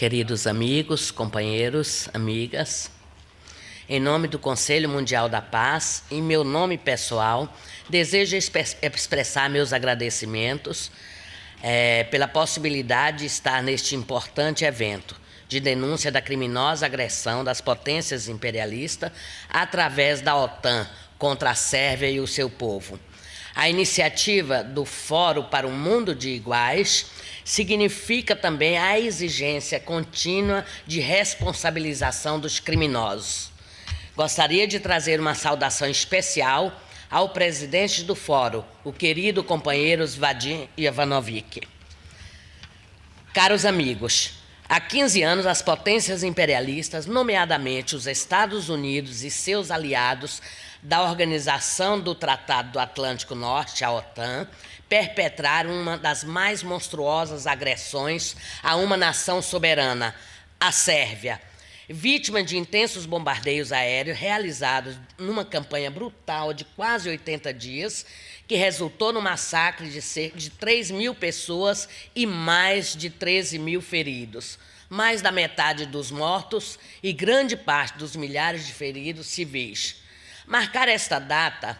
Queridos amigos, companheiros, amigas, em nome do Conselho Mundial da Paz, em meu nome pessoal, desejo expressar meus agradecimentos pela possibilidade de estar neste importante evento de denúncia da criminosa agressão das potências imperialistas através da OTAN contra a Sérvia e o seu povo. A iniciativa do Fórum para um Mundo de Iguais significa também a exigência contínua de responsabilização dos criminosos. Gostaria de trazer uma saudação especial ao presidente do Fórum, o querido companheiro Vadim Ivanovic. Caros amigos, há 15 anos as potências imperialistas, nomeadamente os Estados Unidos e seus aliados da Organização do Tratado do Atlântico Norte, a OTAN, perpetraram uma das mais monstruosas agressões a uma nação soberana, a Sérvia, vítima de intensos bombardeios aéreos realizados numa campanha brutal de quase 80 dias, que resultou no massacre de cerca de 3.000 pessoas e mais de 13.000 feridos, mais da metade dos mortos e grande parte dos milhares de feridos civis. Marcar esta data,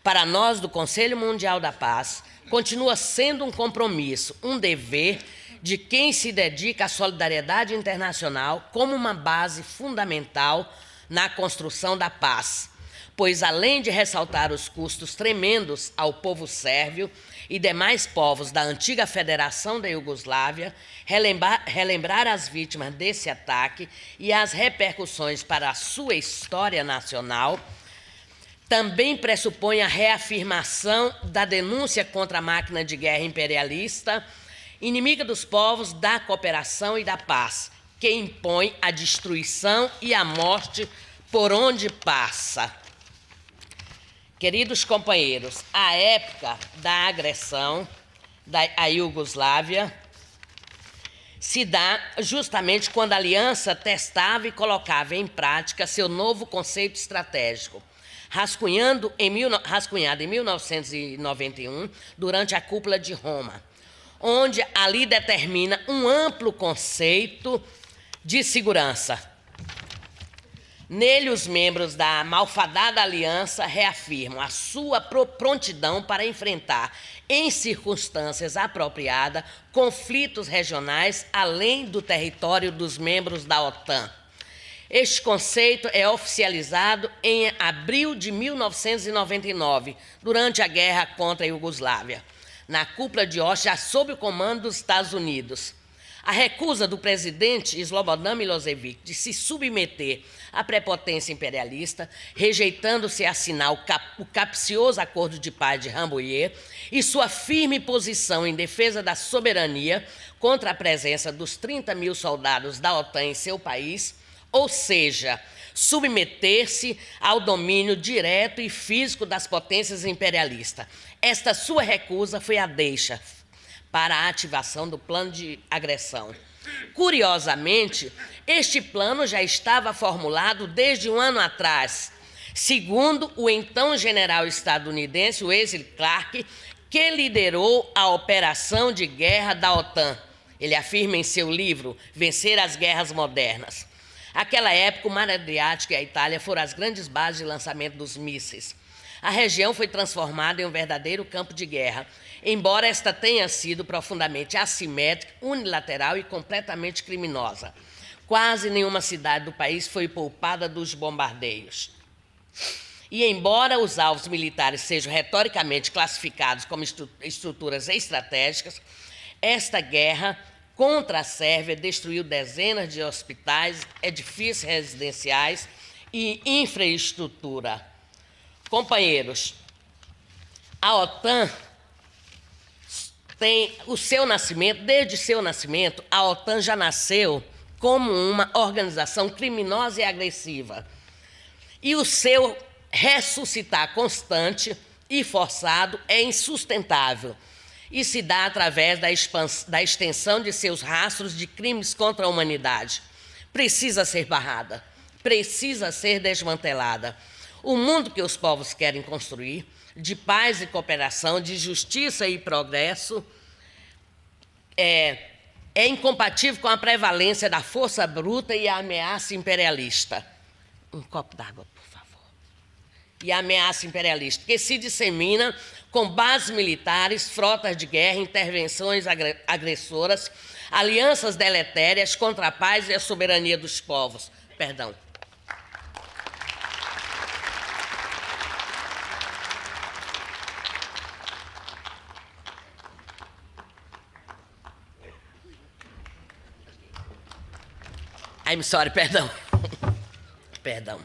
para nós do Conselho Mundial da Paz, continua sendo um compromisso, um dever de quem se dedica à solidariedade internacional como uma base fundamental na construção da paz, pois além de ressaltar os custos tremendos ao povo sérvio e demais povos da antiga Federação da Iugoslávia, relembrar as vítimas desse ataque e as repercussões para a sua história nacional, também pressupõe a reafirmação da denúncia contra a máquina de guerra imperialista, inimiga dos povos, da cooperação e da paz, que impõe a destruição e a morte por onde passa. Queridos companheiros, a época da agressão à Iugoslávia se dá justamente quando a aliança testava e colocava em prática seu novo conceito estratégico, rascunhado em 1991, durante a Cúpula de Roma, onde ali determina um amplo conceito de segurança. Nele, os membros da malfadada aliança reafirmam a sua prontidão para enfrentar, em circunstâncias apropriadas, conflitos regionais além do território dos membros da OTAN. Este conceito é oficializado em abril de 1999, durante a guerra contra a Iugoslávia, na Cúpula de Oslo, já sob o comando dos Estados Unidos. A recusa do presidente Slobodan Milošević de se submeter à prepotência imperialista, rejeitando-se a assinar o capcioso Acordo de Paz de Rambouillet, e sua firme posição em defesa da soberania contra a presença dos 30.000 soldados da OTAN em seu país, ou seja, submeter-se ao domínio direto e físico das potências imperialistas. Esta sua recusa foi a deixa para a ativação do plano de agressão. Curiosamente, este plano já estava formulado desde um ano atrás, segundo o então general estadunidense Wesley Clark, que liderou a operação de guerra da OTAN. Ele afirma em seu livro Vencer as Guerras Modernas. Naquela época, o Mar Adriático e a Itália foram as grandes bases de lançamento dos mísseis. A região foi transformada em um verdadeiro campo de guerra, embora esta tenha sido profundamente assimétrica, unilateral e completamente criminosa. Quase nenhuma cidade do país foi poupada dos bombardeios. E embora os alvos militares sejam retoricamente classificados como estruturas estratégicas, esta guerra contra a Sérvia destruiu dezenas de hospitais, edifícios residenciais e infraestrutura. Companheiros, a OTAN tem o seu nascimento, desde seu nascimento, a OTAN já nasceu como uma organização criminosa e agressiva. E o seu ressuscitar constante e forçado é insustentável e se dá através da extensão de seus rastros de crimes contra a humanidade. Precisa ser barrada, precisa ser desmantelada. O mundo que os povos querem construir, de paz e cooperação, de justiça e progresso, é incompatível com a prevalência da força bruta e a ameaça imperialista. Um copo d'água, por favor. E a ameaça imperialista, que se dissemina com bases militares, frotas de guerra, intervenções agressoras, alianças deletérias contra a paz e a soberania dos povos. Perdão. I'm sorry, perdão. Perdão.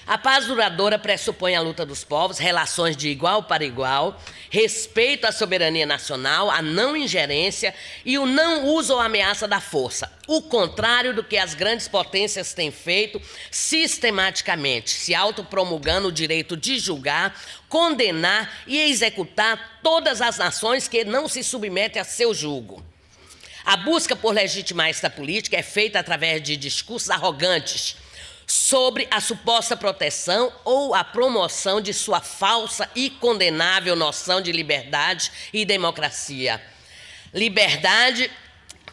A paz duradoura pressupõe a luta dos povos, relações de igual para igual, respeito à soberania nacional, a não ingerência e o não uso ou ameaça da força. O contrário do que as grandes potências têm feito sistematicamente, se autopromulgando o direito de julgar, condenar e executar todas as nações que não se submetem a seu julgo. A busca por legitimar esta política é feita através de discursos arrogantes sobre a suposta proteção ou a promoção de sua falsa e condenável noção de liberdade e democracia. Liberdade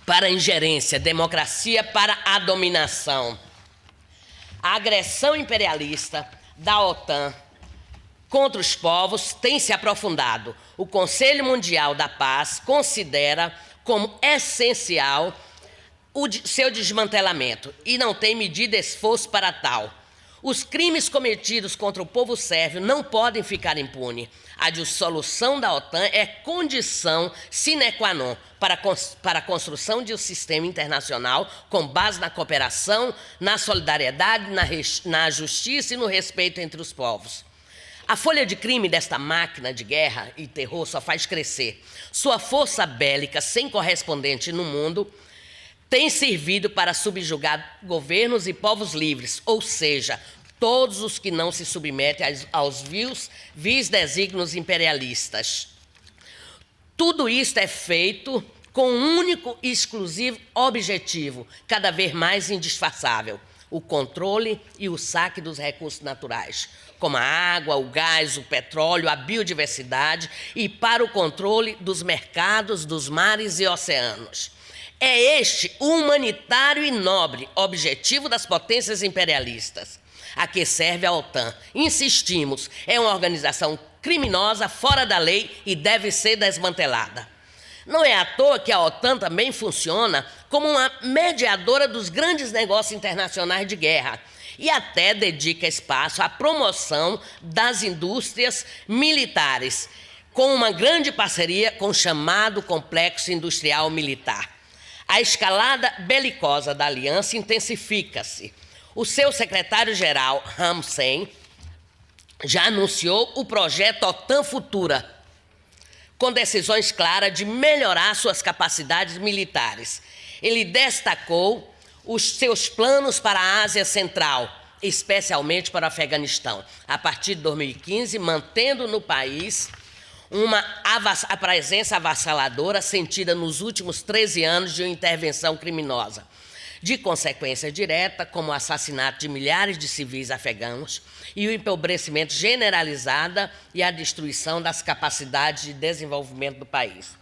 para a ingerência, democracia para a dominação. A agressão imperialista da OTAN contra os povos tem se aprofundado. O Conselho Mundial da Paz considera como essencial o seu desmantelamento e não tem medido esforço para tal. Os crimes cometidos contra o povo sérvio não podem ficar impunes. A dissolução da OTAN é condição sine qua non para a construção de um sistema internacional com base na cooperação, na solidariedade, na justiça e no respeito entre os povos. A folha de crime desta máquina de guerra e terror só faz crescer. Sua força bélica, sem correspondente no mundo, tem servido para subjugar governos e povos livres, ou seja, todos os que não se submetem aos vis desígnios imperialistas. Tudo isto é feito com um único e exclusivo objetivo, cada vez mais indisfaçável: o controle e o saque dos recursos naturais, como a água, o gás, o petróleo, a biodiversidade, e para o controle dos mercados, dos mares e oceanos. É este o humanitário e nobre objetivo das potências imperialistas, a que serve a OTAN. Insistimos, é uma organização criminosa, fora da lei e deve ser desmantelada. Não é à toa que a OTAN também funciona como uma mediadora dos grandes negócios internacionais de guerra e até dedica espaço à promoção das indústrias militares, com uma grande parceria com o chamado Complexo Industrial Militar. A escalada belicosa da aliança intensifica-se. O seu secretário-geral, Ramsey, já anunciou o projeto OTAN Futura, com decisões claras de melhorar suas capacidades militares. Ele destacou os seus planos para a Ásia Central, especialmente para o Afeganistão, a partir de 2015, mantendo no país a presença avassaladora sentida nos últimos 13 anos de uma intervenção criminosa, de consequência direta, como o assassinato de milhares de civis afegãos e o empobrecimento generalizado e a destruição das capacidades de desenvolvimento do país.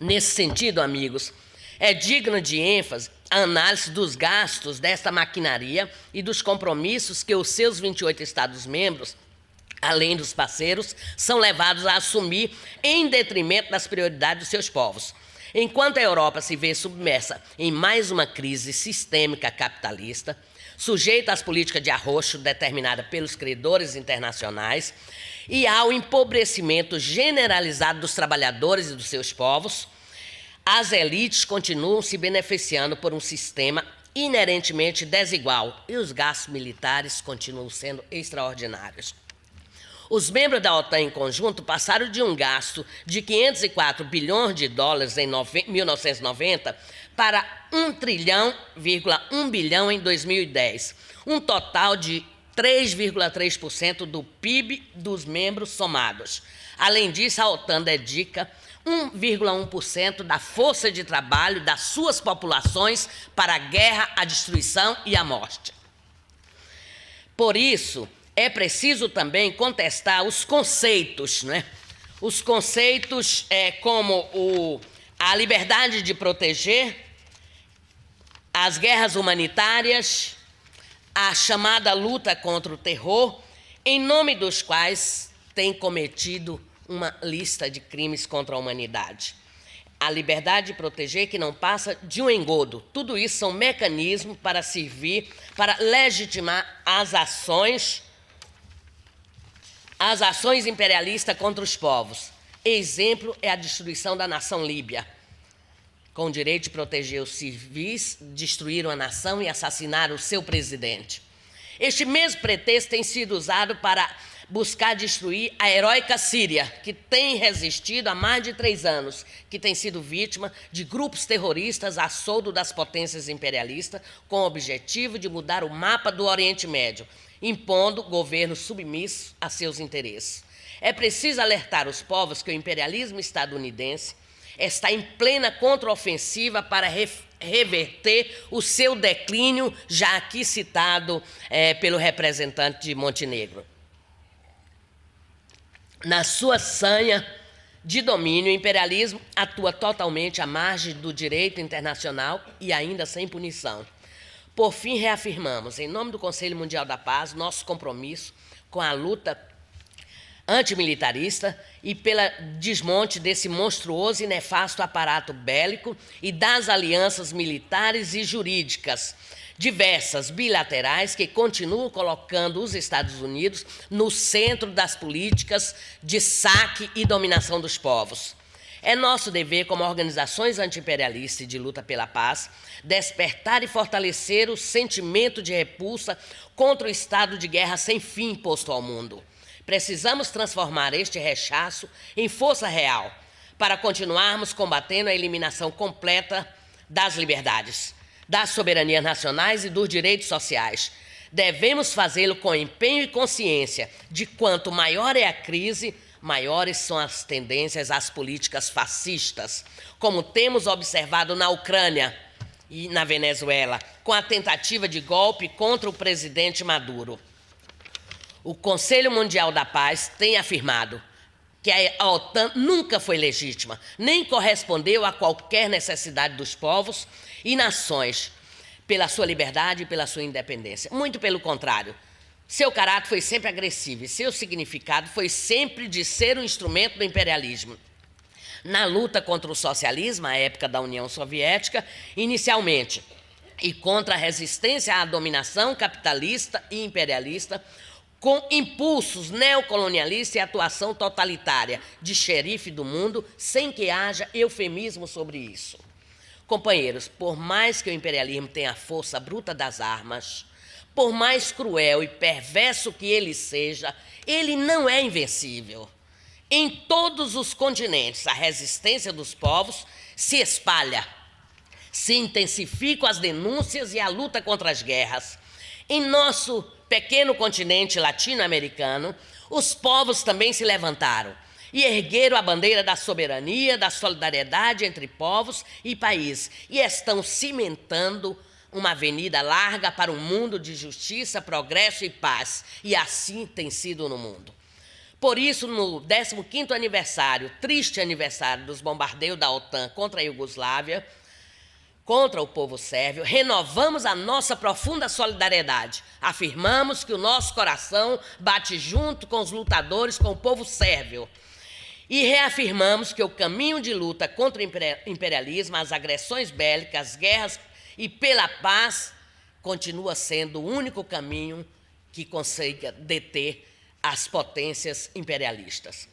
Nesse sentido, amigos, é digna de ênfase a análise dos gastos desta maquinaria e dos compromissos que os seus 28 Estados-membros, além dos parceiros, são levados a assumir em detrimento das prioridades dos seus povos. Enquanto a Europa se vê submersa em mais uma crise sistêmica capitalista, sujeita às políticas de arroxo determinadas pelos credores internacionais e ao empobrecimento generalizado dos trabalhadores e dos seus povos, as elites continuam se beneficiando por um sistema inerentemente desigual e os gastos militares continuam sendo extraordinários. Os membros da OTAN em conjunto passaram de um gasto de 504 bilhões de dólares em 1990 para 1,1 trilhão em 2010, um total de 3,3% do PIB dos membros somados. Além disso, a OTAN dedica 1,1% da força de trabalho das suas populações para a guerra, a destruição e a morte. Por isso, é preciso também contestar os conceitos, os conceitos como a liberdade de proteger, as guerras humanitárias, a chamada luta contra o terror, em nome dos quais tem cometido uma lista de crimes contra a humanidade. A liberdade de proteger que não passa de um engodo. Tudo isso são mecanismos para servir, para legitimar as ações imperialistas contra os povos. Exemplo é a destruição da nação líbia. Com o direito de proteger os civis, destruíram a nação e assassinaram o seu presidente. Este mesmo pretexto tem sido usado para buscar destruir a heróica Síria, que tem resistido há mais de 3 anos, que tem sido vítima de grupos terroristas a soldo das potências imperialistas, com o objetivo de mudar o mapa do Oriente Médio, impondo governos submissos a seus interesses. É preciso alertar os povos que o imperialismo estadunidense está em plena contraofensiva para reverter o seu declínio, já aqui citado pelo representante de Montenegro. Na sua sanha de domínio, o imperialismo atua totalmente à margem do direito internacional e ainda sem punição. Por fim, reafirmamos, em nome do Conselho Mundial da Paz, nosso compromisso com a luta antimilitarista e pelo desmonte desse monstruoso e nefasto aparato bélico e das alianças militares e jurídicas diversas, bilaterais, que continuam colocando os Estados Unidos no centro das políticas de saque e dominação dos povos. É nosso dever, como organizações anti-imperialistas e de luta pela paz, despertar e fortalecer o sentimento de repulsa contra o estado de guerra sem fim imposto ao mundo. Precisamos transformar este rechaço em força real para continuarmos combatendo a eliminação completa das liberdades, das soberanias nacionais e dos direitos sociais. Devemos fazê-lo com empenho e consciência de quanto maior é a crise, maiores são as tendências às políticas fascistas, como temos observado na Ucrânia e na Venezuela, com a tentativa de golpe contra o presidente Maduro. O Conselho Mundial da Paz tem afirmado que a OTAN nunca foi legítima, nem correspondeu a qualquer necessidade dos povos e nações pela sua liberdade e pela sua independência. Muito pelo contrário, seu caráter foi sempre agressivo e seu significado foi sempre de ser um instrumento do imperialismo. Na luta contra o socialismo, à época da União Soviética, inicialmente, e contra a resistência à dominação capitalista e imperialista, com impulsos neocolonialistas e atuação totalitária de xerife do mundo, sem que haja eufemismo sobre isso. Companheiros, por mais que o imperialismo tenha a força bruta das armas, por mais cruel e perverso que ele seja, ele não é invencível. Em todos os continentes, a resistência dos povos se espalha, se intensificam as denúncias e a luta contra as guerras. Em nosso pequeno continente latino-americano, os povos também se levantaram e ergueram a bandeira da soberania, da solidariedade entre povos e países, e estão cimentando uma avenida larga para um mundo de justiça, progresso e paz, e assim tem sido no mundo. Por isso, no 15º aniversário, triste aniversário dos bombardeios da OTAN contra a Iugoslávia, contra o povo sérvio, renovamos a nossa profunda solidariedade. Afirmamos que o nosso coração bate junto com os lutadores, com o povo sérvio. E reafirmamos que o caminho de luta contra o imperialismo, as agressões bélicas, as guerras e pela paz continua sendo o único caminho que consiga deter as potências imperialistas.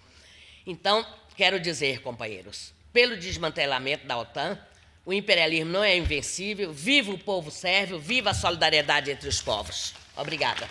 Então, quero dizer, companheiros, pelo desmantelamento da OTAN, o imperialismo não é invencível. Viva o povo sérvio, viva a solidariedade entre os povos. Obrigada.